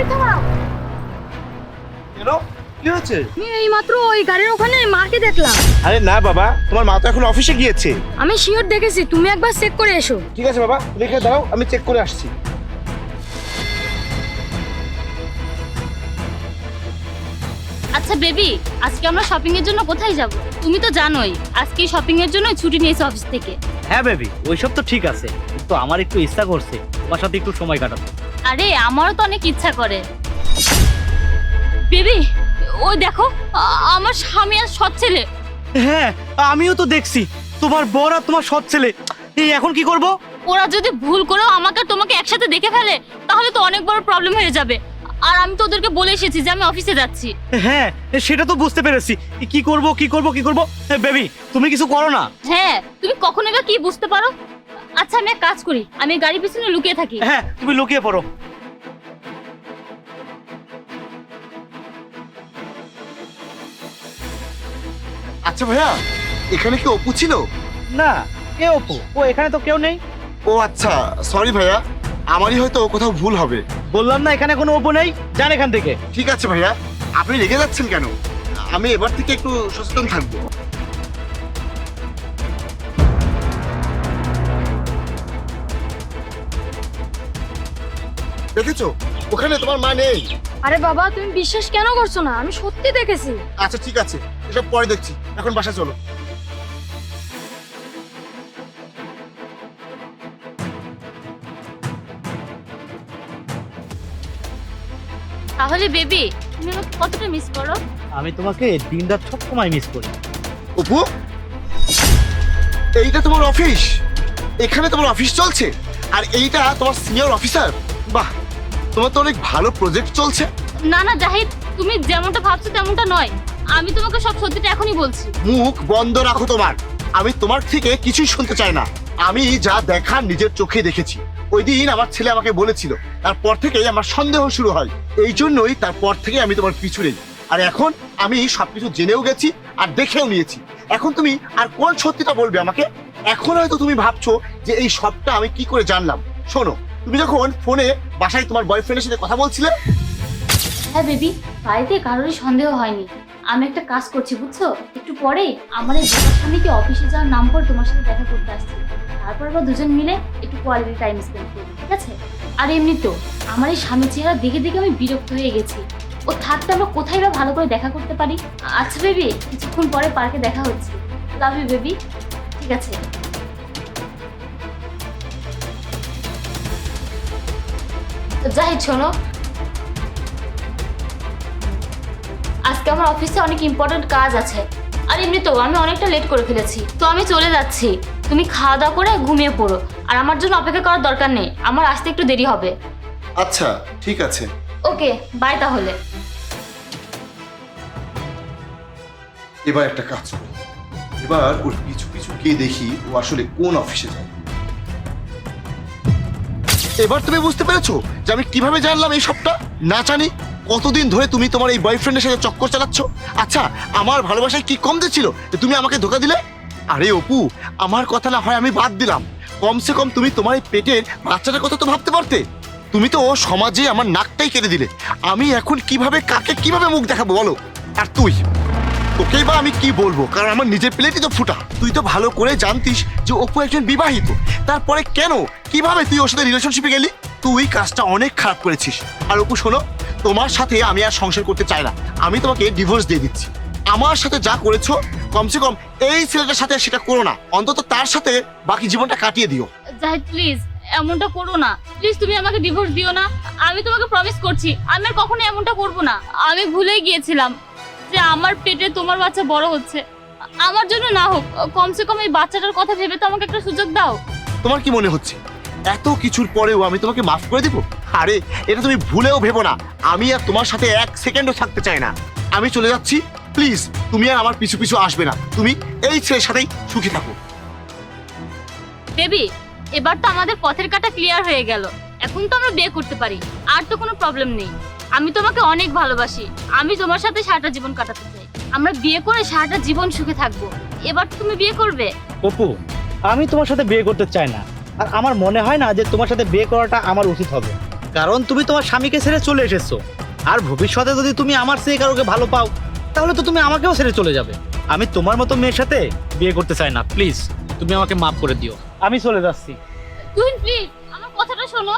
গাড়ি থামাও। কেন, কি হয়েছে? আমি এইমাত্র ওই গাড়ির ওখানে মাকে দেখলাম। আরে না বাবা, তোমার মা তো এখন অফিসে গিয়েছে। আমি শিওর দেখেছি, তুমি একবার চেক করে এসো। ঠিক আছে বাবা, দেখে দাও, আমি চেক করে আসছি। আচ্ছা বেবি, আজকে আমরা শপিং এর জন্য কোথায় যাব? তুমি তো জানোই আজকে শপিং এর জন্য ছুটি নিয়েছি অফিস থেকে। হ্যাঁ বেবি, ওইসব তো ঠিক আছে, কিন্তু আমার একটু ইচ্ছা করছে তোমার সাথে একটু সময় কাটাতে। আরে আমারও তো অনেক ইচ্ছা করে। বেবি, ওই দেখো আমার স্বামী আর সৎ ছেলে। হ্যাঁ, আমিও তো দেখছি তোমার বর আর তোমার সৎ ছেলে। এই এখন কি করব? ওরা যদি ভুল করেও আমাকে আর তোমাকে একসাথে দেখে ফেলে তাহলে তো অনেক বড় প্রবলেম হয়ে যাবে। আর আমি তো ওদেরকে বলে এসেছি যে আমি অফিসে যাচ্ছি। হ্যাঁ, সেটা তো বুঝতে পেরেছি। কি করব কি করব কি করব? বেবি, তুমি কিছু করো না। হ্যাঁ, তুমি কখনো বা কি বুঝতে পারো? আচ্ছা আমি এক কাজ করি, আমি গাড়ির পিছনে লুকিয়ে থাকি। হ্যাঁ, তুমি লুকিয়ে পড়ো। আচ্ছা ভাইয়া, এখানে কি অপু ছিল? না, কে অপু? ও এখানে তো কেউ নেই। ও আচ্ছা, সরি ভাইয়া, আমারই হয়তো কোথাও ভুল হবে। বললাম না এখানে কোনো অপু নেই, যান এখান থেকে। ঠিক আছে ভাইয়া, আপনি রেগে যাচ্ছেন কেন? আমি এবার থেকে একটু সচেতন থাকবো। দেখেছো, ওখানে তোমার মা নেই। আরে বাবা, তুমি বিশ্বাস কেন করছো না? আমি সত্যি দেখেছি। আচ্ছা ঠিক আছে, এসব পরে দেখছি, এখন বাসা চলো। তাহলে বেবি, তুমি আমাকে কতটা মিস করো? আমি তোমাকে দিনরাত সব সময় মিস করি। অপু, এইটা তোমার অফিস? এখানে তোমার অফিস চলছে? আর এইটা তোমার সিনিয়র অফিসার? বাহ, তোমার তো অনেক ভালো প্রজেক্ট চলছে। না না জাহিদ, তুমি যেমনটা ভাবছো তেমনটা নয়। আমি তোমাকে সব সত্যিটা এখনই বলছি। মুখ বন্ধ রাখো তোমার। আমি তোমার থেকে কিছুই শুনতে চাই না। আমি যা দেখার নিজের চোখে দেখেছি। ওই দিন আমার ছেলে আমাকে বলেছিল, তারপর থেকেই আমার সন্দেহ শুরু হয়। এই জন্যই তারপর থেকে আমি তোমার পিছু নেই। আর এখন আমি সবকিছু জেনেও গেছি আর দেখেও নিয়েছি। এখন তুমি আর কোন সত্যিটা বলবে আমাকে? এখন হয়তো তুমি ভাবছো যে এই সবটা আমি কি করে জানলাম। শোনো, তুমি যখন ফোনে বাসায় তোমার বয়ফ্রেন্ডের সাথে কথা বলছিলে। হ্যাঁ বেবি, বাড়িতে কারোরই সন্দেহ হয়নি। আমি একটা কাজ করছি বুঝছো, একটু পরেই আমার এই বোকার স্বামীকে অফিসে যাওয়ার নাম করে তোমার সাথে দেখা করতে আসছি। তারপর আমরা দুজন মিলে একটু কোয়ালিটি টাইম স্পেন্ড করবো, ঠিক আছে? আর এমনি তো আমার এই স্বামীর চেহারা দেখে দেখে আমি বিরক্ত হয়ে গেছি। ও থাকতে আমরা কোথায় বা ভালো করে দেখা করতে পারি। আচ্ছা বেবি, কিছুক্ষণ পরে পার্কে দেখা হচ্ছে। Love you baby. ঠিক আছে। জাহিদ শোনো, আজকে আমার অফিসে অনেক ইম্পর্টেন্ট কাজ আছে। আর এমনি তো আমি অনেকটা লেট করে ফেলেছি, তো আমি চলে যাচ্ছি। তুমি খাওয়া দাওয়া করে ঘুমিয়ে পড়ো। আর আমার জন্য অপেক্ষা করার দরকার নেই, আমার আসতে একটু দেরি হবে। আচ্ছা ঠিক আছে। ওকে, বাই তাহলে। এবার একটা কাজ করি, এবার ওর পিছু পিছু গিয়ে দেখি ও আসলে কোন অফিসে যায়। এবার তুমি বুঝতে পেরেছো যে আমি কিভাবে জানলাম এই সবটা? না জানি কতদিন ধরে তুমি তোমার এই বয়ফ্রেন্ডের সাথে চক্কর চালাচ্ছ। আচ্ছা, আমার ভালোবাসায় কি কম দিচ্ছিল যে তুমি আমাকে ধোকা দিলে? আরে অপু, আমার কথা না হয় আমি বাদ দিলাম, কমসে কম তুমি তোমার এই পেটের বাচ্চাটার কথা তো ভাবতে পারতে। তুমি তো সমাজে আমার নাকটাই কেটে দিলে। আমি এখন কিভাবে কাকে কিভাবে মুখ দেখাবো বলো? আর তুই, তোকেই বা আমি কি বলবো, কারণ আমার নিজের প্লেটই তো ফুটা। তুই তো ভালো করে জানতিস যে অপু একজন বিবাহিত, তারপরে কেন কিভাবে তুই ওর সাথে রিলেশনশিপে গেলি? তুই কাজটা অনেক খারাপ করেছিস। আর অপু শোনো, তোমার সাথে আমি আর সংসার করতে চাই না। আমি তোমাকে ডিভোর্স দিয়ে দিচ্ছি। আমার সাথে যা করেছো কমসে কম এই ছেলেটার সাথে সেটা করো না, অন্তত তার সাথে বাকি জীবনটা কাটিয়ে দিও। জাহিদ প্লিজ এমনটা করো না। প্লিজ তুমি আমাকে ডিভোর্স দিও না। আমি তোমাকে প্রমিস করছি আমি আর কখনো এমনটা করব না। আমি ভুলেই গিয়েছিলাম যে আমার পেটে তোমার বাচ্চা বড় হচ্ছে। আমার জন্য না হোক, কমসে কম এই বাচ্চাটার কথা ভেবে তো আমাকে একটা সুযোগ দাও। তোমার কি মনে হচ্ছে এত কিছুর পরেও আমি তোমাকে মাফ করে দিব? আরে এটা তুমি ভুলেও ভেবো না। আমি আর তোমার সাথে এক সেকেন্ডও থাকতে চাই না। আমি চলে যাচ্ছি, প্লিজ তুমি আর আমার পিছু পিছু আসবে না। তুমি এই ছেলের সাথেই সুখী থাকো। বেবি, এবার তো আমাদের পথের কাটা ক্লিয়ার হয়ে গেল। এখন তো আমরা বিয়ে করতে পারি, আর তো কোনো প্রবলেম নেই। আমি তোমাকে অনেক ভালোবাসি, আমি তোমার সাথে সারাটা জীবন কাটাতে চাই। আমরা বিয়ে করে সারাটা জীবন সুখে থাকবো। এবার তো তুমি বিয়ে করবে। অপু, আমি তোমার সাথে বিয়ে করতে চাই না, আর আমার মনে হয় না যে তোমার সাথে বিয়ে করাটা আমার উচিত হবে। কারণ তুমি তোমার স্বামীকে ছেড়ে চলে এসেছো। আর ভবিষ্যতে যদি তুমি আমার চেয়ে কারোকে ভালো পাও, তাহলে তো তুমি আমাকেও ছেড়ে চলে যাবে। আমি তোমার মতো মেয়ের সাথে বিয়ে করতে চাই না। প্লিজ তুমি আমাকে মাফ করে দিও, আমি চলে যাচ্ছি। তুহিন প্লিজ আমার কথাটা শোনো।